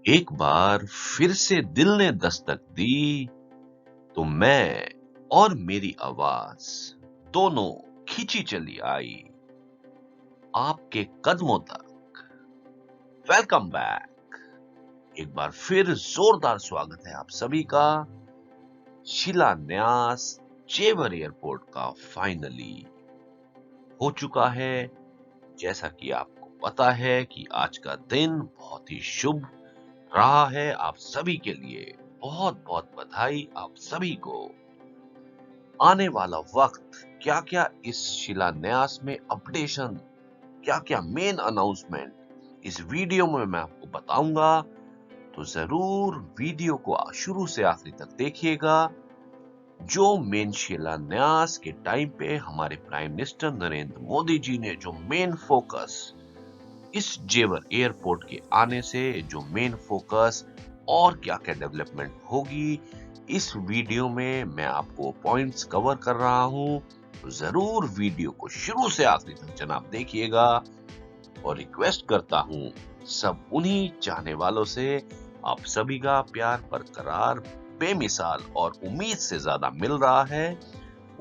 एक बार फिर से दिल ने दस्तक दी तो मैं और मेरी आवाज दोनों खींची चली आई आपके कदमों तक। Welcome back. एक बार फिर जोरदार स्वागत है आप सभी का शिलान्यास जेवर एयरपोर्ट का फाइनली हो चुका है। जैसा कि आपको पता है कि आज का दिन बहुत ही शुभ रहा है आप सभी के लिए। बहुत बहुत बधाई आप सभी को। आने वाला वक्त क्या क्या इस शिलान्यास में अपडेशन, क्या क्या मेन अनाउंसमेंट इस वीडियो में मैं आपको बताऊंगा, तो जरूर वीडियो को शुरू से आखिरी तक देखिएगा। जो मेन शिलान्यास के टाइम पे हमारे प्राइम मिनिस्टर नरेंद्र मोदी जी ने जो मेन फोकस इस जेवर एयरपोर्ट के आने से जो मेन फोकस और क्या क्या डेवलपमेंट होगी, इस वीडियो में मैं आपको पॉइंट्स कवर कर रहा हूं। तो जरूर वीडियो को शुरू से आखिरी तक जनाब देखिएगा और रिक्वेस्ट करता हूं सब उन्हीं चाहने वालों से आप सभी का प्यार बरकरार बेमिसाल और उम्मीद से ज्यादा मिल रहा है,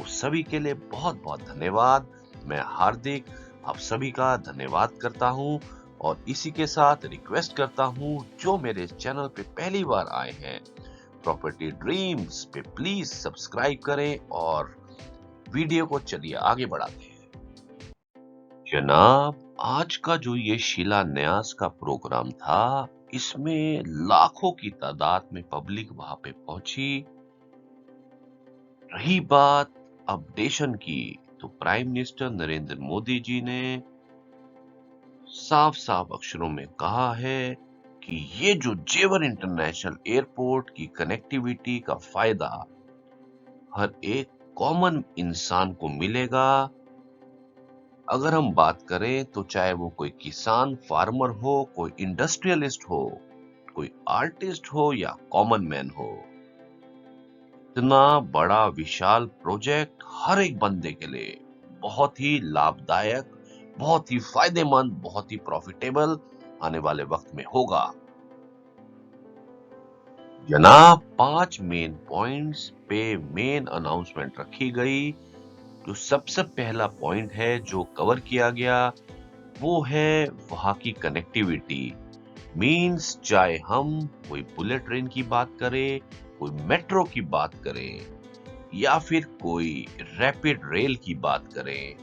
उस सभी के लिए बहुत बहुत धन्यवाद। मैं हार्दिक आप सभी का धन्यवाद करता हूं और इसी के साथ रिक्वेस्ट करता हूं जो मेरे चैनल पे पहली बार आए हैं प्रॉपर्टी ड्रीम्स पे प्लीज सब्सक्राइब करें और वीडियो को चलिए आगे बढ़ाते हैं। जनाब, आज का जो ये शिलान्यास का प्रोग्राम था, इसमें लाखों की तादाद में पब्लिक वहां पे पहुंची। रही बात अपडेशन की, तो प्राइम मिनिस्टर नरेंद्र मोदी जी ने साफ साफ अक्षरों में कहा है कि ये जो जेवर इंटरनेशनल एयरपोर्ट की कनेक्टिविटी का फायदा हर एक कॉमन इंसान को मिलेगा। अगर हम बात करें तो चाहे वो कोई किसान फार्मर हो, कोई इंडस्ट्रियलिस्ट हो, कोई आर्टिस्ट हो या कॉमन मैन हो, इतना बड़ा विशाल प्रोजेक्ट हर एक बंदे के लिए बहुत ही लाभदायक, बहुत ही फायदेमंद, बहुत ही प्रॉफिटेबल आने वाले वक्त में होगा। जनाब, 5 मेन पॉइंट्स पे मेन अनाउंसमेंट रखी गई। जो सबसे पहला पॉइंट है जो कवर किया गया वो है वहां की कनेक्टिविटी। मीन्स चाहे हम कोई बुलेट ट्रेन की बात करें, कोई मेट्रो की बात करें या फिर कोई रैपिड रेल की बात करें,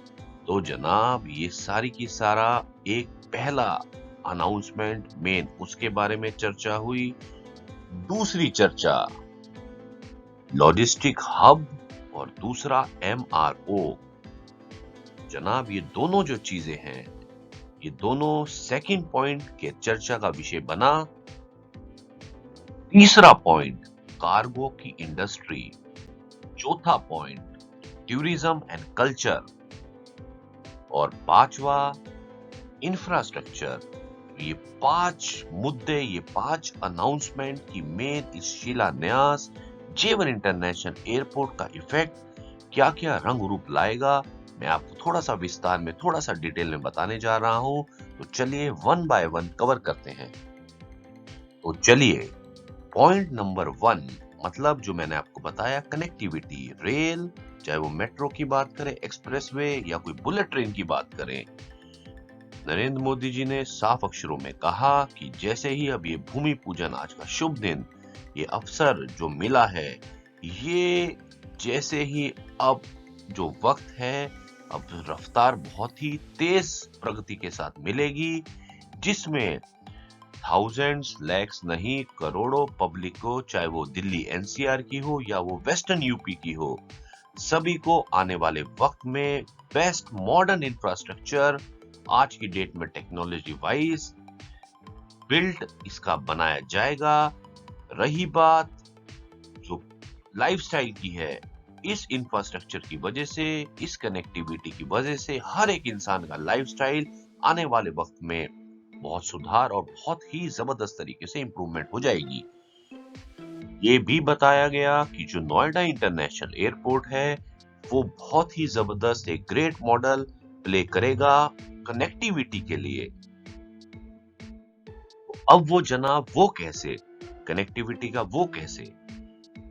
तो जनाब ये सारी की सारा एक पहला अनाउंसमेंट मेन उसके बारे में चर्चा हुई। दूसरी चर्चा लॉजिस्टिक हब और दूसरा MRO। जनाब ये दोनों जो चीजें हैं, ये दोनों सेकंड पॉइंट के चर्चा का विषय बना। तीसरा पॉइंट कार्गो की इंडस्ट्री, चौथा पॉइंट टूरिज्म एंड कल्चर और पांचवा इंफ्रास्ट्रक्चर। ये 5 मुद्दे, ये 5 अनाउंसमेंट की मेन इस शिलान्यास जेवर इंटरनेशनल एयरपोर्ट का इफेक्ट क्या क्या रंग रूप लाएगा, मैं आपको थोड़ा सा विस्तार में, थोड़ा सा डिटेल में बताने जा रहा हूं। तो चलिए वन बाय वन कवर करते हैं। तो चलिए पॉइंट नंबर 1, मतलब जो मैंने आपको बताया कनेक्टिविटी, रेल, चाहे वो मेट्रो की बात करें, एक्सप्रेसवे या कोई बुलेट ट्रेन की बात करें। नरेंद्र मोदी जी ने साफ अक्षरों में कहा कि जैसे ही अब ये भूमि पूजन, आज का शुभ दिन, ये अवसर जो मिला है, ये जैसे ही अब जो वक्त है, अब रफ्तार बहुत ही तेज प्रगति के साथ मिलेगी, जिसमें थाउजेंड्स, लैक्स नहीं करोड़ों पब्लिक को, चाहे वो दिल्ली NCR की हो या वो वेस्टर्न यूपी की हो, सभी को आने वाले वक्त में बेस्ट मॉडर्न इंफ्रास्ट्रक्चर आज की डेट में टेक्नोलॉजी वाइज बिल्ड इसका बनाया जाएगा। रही बात जो लाइफस्टाइल की है, इस इंफ्रास्ट्रक्चर की वजह से, इस कनेक्टिविटी की वजह से हर एक इंसान का लाइफस्टाइल आने वाले वक्त में बहुत सुधार और बहुत ही जबरदस्त तरीके से इंप्रूवमेंट हो जाएगी। ये भी बताया गया कि जो नोएडा इंटरनेशनल एयरपोर्ट है वो बहुत ही जबरदस्त एक ग्रेट मॉडल प्ले करेगा कनेक्टिविटी के लिए। अब वो जनाब वो कैसे, कनेक्टिविटी का वो कैसे?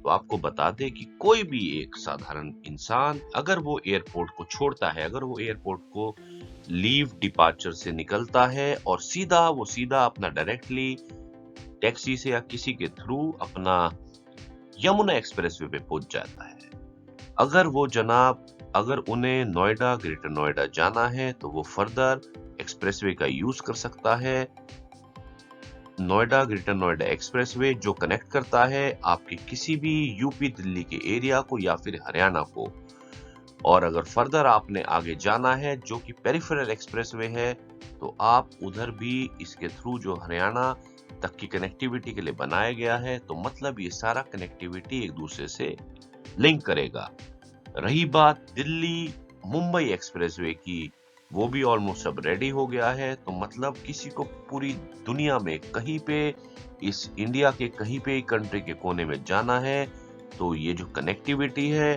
तो आपको बता दें कि कोई भी एक साधारण इंसान अगर वो एयरपोर्ट को छोड़ता है, अगर वो एयरपोर्ट को लीव डिपार्चर से निकलता है और सीधा अपना डायरेक्टली टैक्सी से या किसी के थ्रू अपना यमुना एक्सप्रेसवे पे पहुंच जाता है। अगर उन्हें नोएडा, ग्रेटर नोएडा जाना है तो वो फर्दर एक्सप्रेसवे का यूज कर सकता है। नोएडा, ग्रेटर नोएडा एक्सप्रेसवे जो कनेक्ट करता है आपके किसी भी यूपी, दिल्ली के एरिया को या फिर हरियाणा को। और अगर फर्दर आपने आगे जाना है जो कि पेरिफेरल एक्सप्रेसवे है, तो आप उधर भी इसके थ्रू जो हरियाणा तक की कनेक्टिविटी के लिए बनाया गया है, तो मतलब ये सारा कनेक्टिविटी एक दूसरे से लिंक करेगा। रही बात दिल्ली मुंबई एक्सप्रेसवे की, वो भी ऑलमोस्ट अब रेडी हो गया है। तो मतलब किसी को पूरी दुनिया में कहीं पे, इस इंडिया के कहीं पे कंट्री के कोने में जाना है, तो ये जो कनेक्टिविटी है,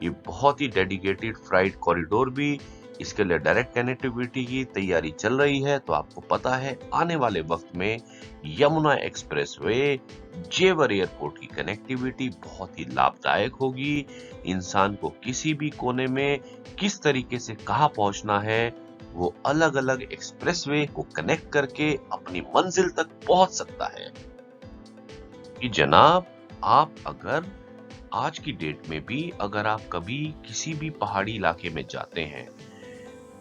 ये बहुत ही डेडिकेटेड फ्राइट कॉरिडोर भी, इसके लिए डायरेक्ट कनेक्टिविटी की तैयारी चल रही है। तो आपको पता है आने वाले वक्त में यमुना एक्सप्रेसवे जेवर एयरपोर्ट की कनेक्टिविटी बहुत ही लाभदायक होगी। इंसान को किसी भी कोने में किस तरीके से कहाँ पहुंचना है, वो अलग अलग एक्सप्रेसवे को कनेक्ट करके अपनी मंजिल तक पहुंच सकता है। कि जनाब, आप अगर आज की डेट में भी अगर आप कभी किसी भी पहाड़ी इलाके में जाते हैं,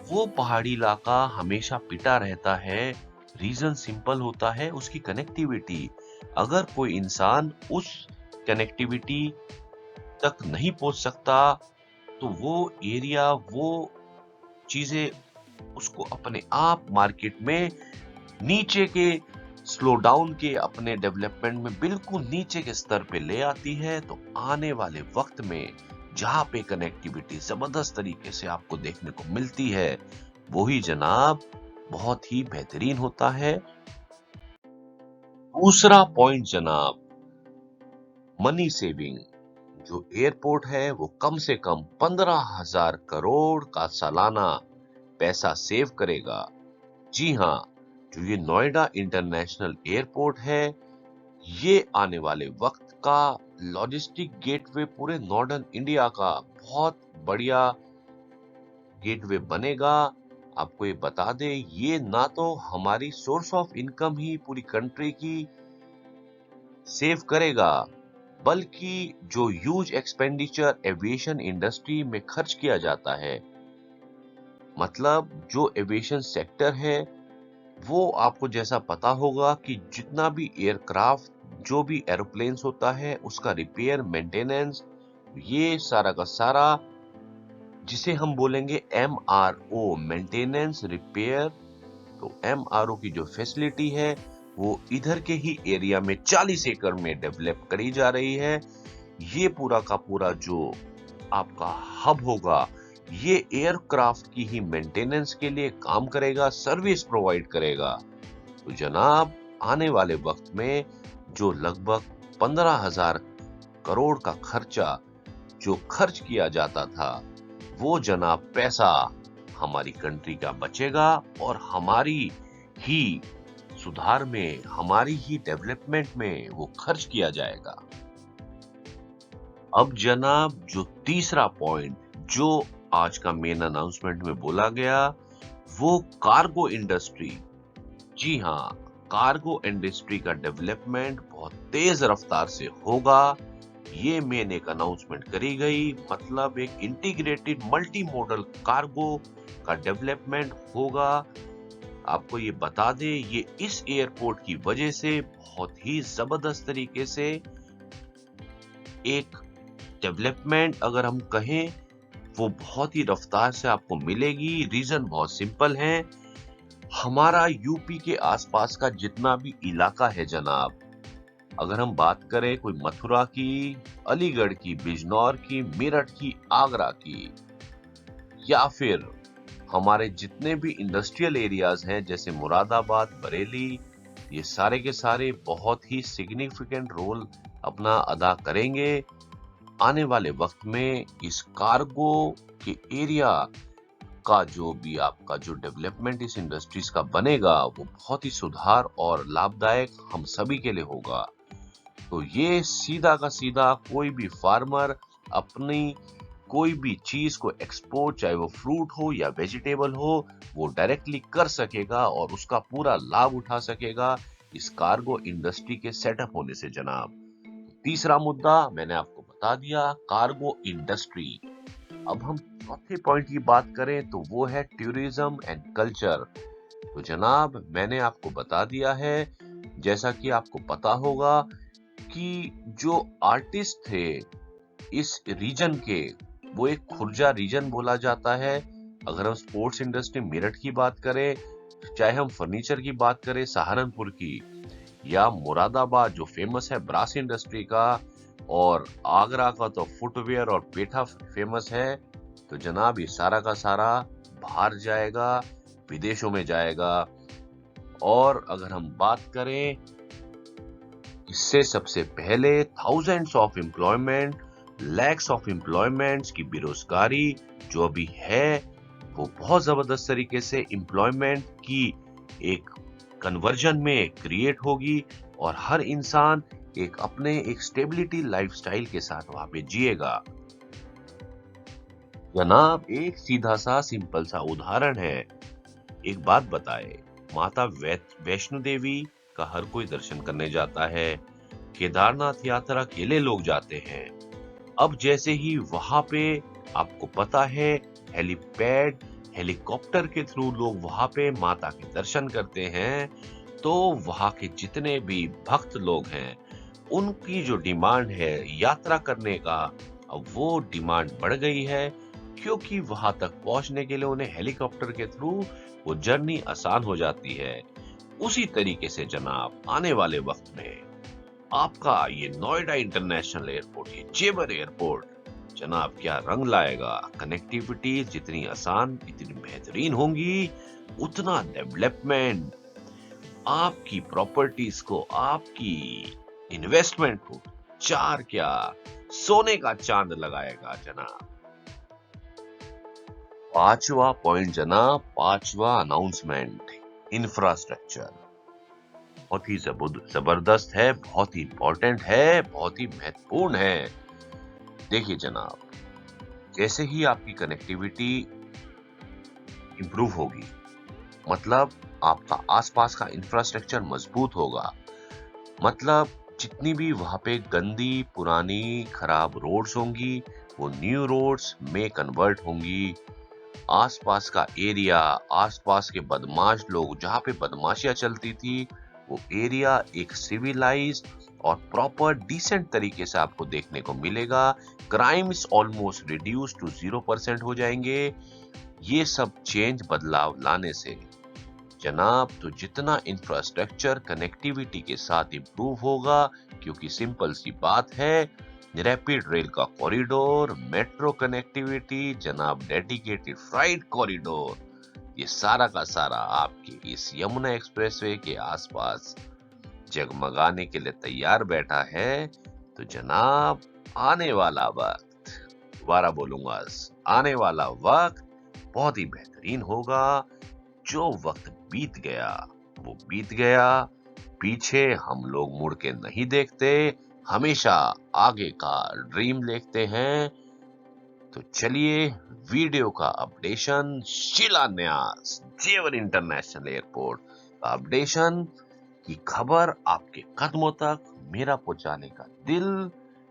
वो पहाड़ी इलाका हमेशा पिटा रहता है। रीजन सिंपल होता है, उसकी कनेक्टिविटी। अगर कोई इंसान उस कनेक्टिविटी तक नहीं पहुंच सकता, तो वो एरिया, वो चीजें उसको अपने आप मार्केट में नीचे के स्लो डाउन के अपने डेवलपमेंट में बिल्कुल नीचे के स्तर पे ले आती है। तो आने वाले वक्त में जहां पे कनेक्टिविटी जबरदस्त तरीके से आपको देखने को मिलती है, वही जनाब बहुत ही बेहतरीन होता है। दूसरा पॉइंट जनाब, मनी सेविंग। जो एयरपोर्ट है वो कम से कम 15,000 करोड़ का सालाना पैसा सेव करेगा। जी हाँ, जो ये नोएडा इंटरनेशनल एयरपोर्ट है, ये आने वाले वक्त का लॉजिस्टिक गेटवे पूरे नॉर्दर्न इंडिया का बहुत बढ़िया गेटवे बनेगा। आपको ये बता दें, ये ना तो हमारी सोर्स ऑफ इनकम ही पूरी कंट्री की सेव करेगा, बल्कि जो ह्यूज एक्सपेंडिचर एविएशन इंडस्ट्री में खर्च किया जाता है, मतलब जो एविएशन सेक्टर है, वो आपको जैसा पता होगा कि जितना भी एयरक्राफ्ट, जो भी एरोप्लेन्स होता है, उसका रिपेयर, मेंटेनेंस, ये सारा का सारा जिसे हम बोलेंगे MRO, मेंटेनेंस रिपेयर। तो MRO की जो फैसिलिटी है वो इधर के ही एरिया में 40 एकड़ में डेवलप करी जा रही है। ये पूरा का पूरा जो आपका हब होगा, ये एयरक्राफ्ट की ही मेंटेनेंस के लिए काम करेगा, सर्विस प्रोवाइड करेगा। तो जनाब, आने वाले वक्त में जो लगभग 15,000 करोड़ का खर्चा जो खर्च किया जाता था, वो जनाब पैसा हमारी कंट्री का बचेगा और हमारी ही सुधार में, हमारी ही डेवलपमेंट में वो खर्च किया जाएगा। अब जनाब, जो तीसरा पॉइंट जो आज का मेन अनाउंसमेंट में बोला गया, वो कार्गो इंडस्ट्री। जी हाँ, कार्गो इंडस्ट्री का डेवलपमेंट बहुत तेज रफ्तार से होगा। ये मेन एक अनाउंसमेंट करी गई, मतलब एक इंटीग्रेटेड मल्टी मॉडल कार्गो का डेवलपमेंट होगा। आपको ये बता दें, ये इस एयरपोर्ट की वजह से बहुत ही जबरदस्त तरीके से एक डेवलपमेंट, अगर हम कहें, वो बहुत ही रफ्तार से आपको मिलेगी। रीजन बहुत सिंपल है, हमारा यूपी के आसपास का जितना भी इलाका है जनाब, अगर हम बात करें कोई मथुरा की, अलीगढ़ की, बिजनौर की, मेरठ की, आगरा की, या फिर हमारे जितने भी इंडस्ट्रियल एरियाज हैं जैसे मुरादाबाद, बरेली, ये सारे के सारे बहुत ही सिग्निफिकेंट रोल अपना अदा करेंगे। आने वाले वक्त में इस कार्गो के एरिया का जो भी आपका जो डेवलपमेंट इस इंडस्ट्रीज का बनेगा वो बहुत ही सुधार और लाभदायक हम सभी के लिए होगा। तो ये सीधा का सीधा कोई भी फार्मर अपनी कोई भी चीज को एक्सपोर्ट, चाहे वो फ्रूट हो या वेजिटेबल हो, वो डायरेक्टली कर सकेगा और उसका पूरा लाभ उठा सकेगा इस कार्गो इंडस्ट्री के सेटअप होने से जनाब। तीसरा मुद्दा मैंने आपको बता दिया, कार्गो इंडस्ट्री। अब हम चौथे पॉइंट की बात करें तो वो है टूरिज्म एंड कल्चर। तो जनाब मैंने आपको बता दिया है, जैसा कि आपको पता होगा कि जो आर्टिस्ट थे इस रीजन के, वो एक खुर्जा रीजन बोला जाता है। अगर हम स्पोर्ट्स इंडस्ट्री मेरठ की बात करें, चाहे हम फर्नीचर की बात करें सहारनपुर की, या मुरादाबाद जो फेमस है ब्रास इंडस्ट्री का, और आगरा का तो फुटवेयर और पेठा फेमस है, तो जनाब ये सारा का सारा बाहर जाएगा, विदेशों में जाएगा। और अगर हम बात करें, इससे सबसे पहले thousands of employment, lakhs of employments की बेरोजगारी जो अभी है, वो बहुत जबरदस्त तरीके से एम्प्लॉयमेंट की एक कन्वर्जन में क्रिएट होगी और हर इंसान एक अपने एक स्टेबिलिटी लाइफस्टाइल के साथ वहां पे जिएगा। जनाब एक सीधा सा सिंपल सा उदाहरण है, एक बात बताए, माता वैष्णो देवी का हर कोई दर्शन करने जाता है, केदारनाथ यात्रा के लिए लोग जाते हैं। अब जैसे ही वहां पे आपको पता है हेलीपैड, हेलीकॉप्टर के थ्रू लोग वहां पे माता के दर्शन करते हैं, तो वहां के जितने भी भक्त लोग हैं उनकी जो डिमांड है यात्रा करने का, अब वो डिमांड बढ़ गई है, क्योंकि वहां तक पहुंचने के लिए उन्हें हेलीकॉप्टर के थ्रू वो जर्नी आसान हो जाती है। उसी तरीके से जनाब आने वाले वक्त में आपका ये नोएडा इंटरनेशनल एयरपोर्ट, ये जेवर एयरपोर्ट जनाब क्या रंग लाएगा। कनेक्टिविटी जितनी आसान, इतनी बेहतरीन होंगी, उतना डेवलपमेंट आपकी प्रॉपर्टीज को, आपकी इन्वेस्टमेंट को चार क्या सोने का चांद लगाएगा जनाब। पांचवा पॉइंट जनाब, पांचवा अनाउंसमेंट, इंफ्रास्ट्रक्चर बहुत ही जबरदस्त है, बहुत ही इंपॉर्टेंट है, बहुत ही महत्वपूर्ण है। देखिए जनाब, जैसे ही आपकी कनेक्टिविटी इंप्रूव होगी, मतलब आपका आसपास का इंफ्रास्ट्रक्चर मजबूत होगा, मतलब जितनी भी वहां पे गंदी पुरानी खराब रोड्स होंगी वो न्यू रोड्स में कन्वर्ट होंगी। आसपास का एरिया, आसपास के बदमाश लोग, जहाँ पे बदमाशियां चलती थी, वो एरिया एक सिविलाइज्ड और प्रॉपर डिसेंट तरीके से आपको देखने को मिलेगा। क्राइम्स ऑलमोस्ट रिड्यूस टू 0% हो जाएंगे ये सब चेंज, बदलाव लाने से जनाब। तो जितना इंफ्रास्ट्रक्चर कनेक्टिविटी के साथ इंप्रूव होगा, क्योंकि सिंपल सी बात है, रैपिड रेल का कॉरिडोर, मेट्रो कनेक्टिविटी जनाब, डेडिकेटेड फ्राइट कॉरिडोर, ये सारा का सारा आपके इस यमुना एक्सप्रेसवे के आसपास जगमगाने के लिए तैयार बैठा है। तो जनाब आने वाला वक्त, दोबारा बोलूंगा, आने वाला वक्त बहुत ही बेहतरीन होगा। जो वक्त बीत गया वो बीत गया, पीछे हम लोग मुड़ के नहीं देखते, हमेशा आगे का ड्रीम देखते हैं। तो चलिए वीडियो का अपडेशन, शिलान्यास जेवर इंटरनेशनल एयरपोर्ट का अपडेशन की खबर आपके कदमों तक मेरा पहुंचाने का दिल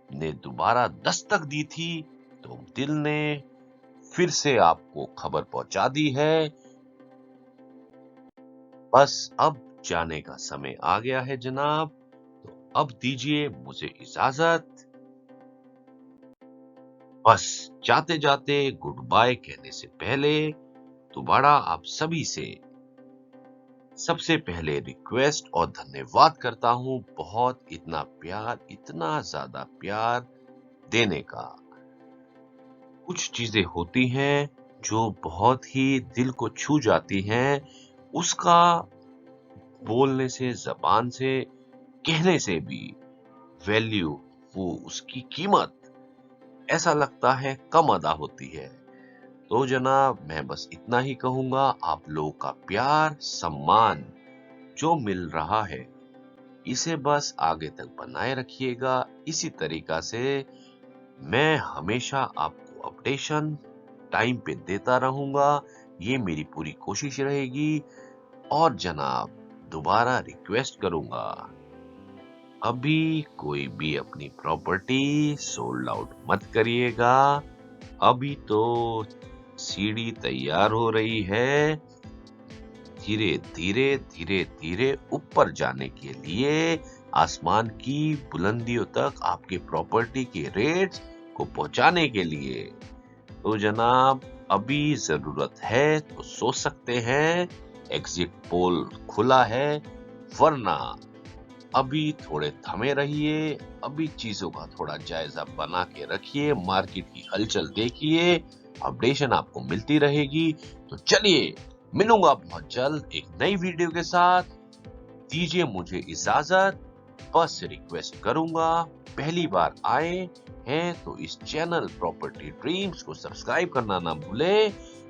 ने दोबारा दस्तक दी थी, तो दिल ने फिर से आपको खबर पहुंचा दी है। बस अब जाने का समय आ गया है जनाब, तो अब दीजिए मुझे इजाजत। बस जाते जाते गुड बाय कहने से पहले दोबारा आप सभी से सबसे पहले रिक्वेस्ट और धन्यवाद करता हूं, बहुत इतना प्यार, इतना ज्यादा प्यार देने का। कुछ चीजें होती हैं जो बहुत ही दिल को छू जाती हैं, उसका बोलने से, जबान से, कहने से भी वैल्यू, वो उसकी कीमत ऐसा लगता है कम अदा होती है। तो जनाब मैं बस इतना ही कहूंगा, आप लोगों का प्यार सम्मान जो मिल रहा है इसे बस आगे तक बनाए रखिएगा। इसी तरीका से मैं हमेशा आपको अपडेशन टाइम पे देता रहूंगा, ये मेरी पूरी कोशिश रहेगी। और जनाब दोबारा रिक्वेस्ट करूंगा, अभी कोई भी अपनी प्रॉपर्टी सोल्ड आउट मत करिएगा। अभी तो सीढ़ी तैयार हो रही है, धीरे धीरे ऊपर जाने के लिए, आसमान की बुलंदियों तक आपके प्रॉपर्टी के रेट्स को पहुंचाने के लिए। तो जनाब अभी जरूरत है तो सोच सकते हैं, एग्जिट पोल खुला है, वरना अभी थोड़े थमे रहिए। अभी चीजों का थोड़ा जायजा बना के रखिए, मार्केट की हलचल देखिए, अपडेशन आपको मिलती रहेगी। तो चलिए मिलूंगा बहुत जल्द एक नई वीडियो के साथ। दीजिए मुझे इजाजत। बस रिक्वेस्ट करूंगा, पहली बार आए हैं तो इस चैनल प्रॉपर्टी ड्रीम्स को सब्सक्राइब करना ना भूले,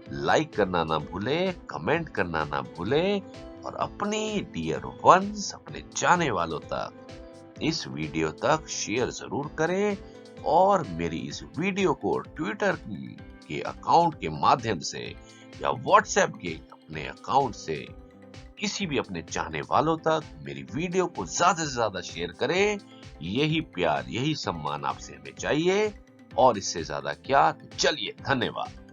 लाइक करना ना भूले, कमेंट करना ना भूले, और अपनी डियर वंस, अपने जाने वालों तक इस वीडियो तक शेयर जरूर करें। और मेरी इस वीडियो को ट्विटर के अकाउंट के माध्यम से या व्हाट्सएप के अपने अकाउंट से किसी भी अपने चाहने वालों तक मेरी वीडियो को ज्यादा से ज्यादा शेयर करें। यही प्यार, यही सम्मान आपसे हमें चाहिए, और इससे ज्यादा क्या। तो चलिए, धन्यवाद।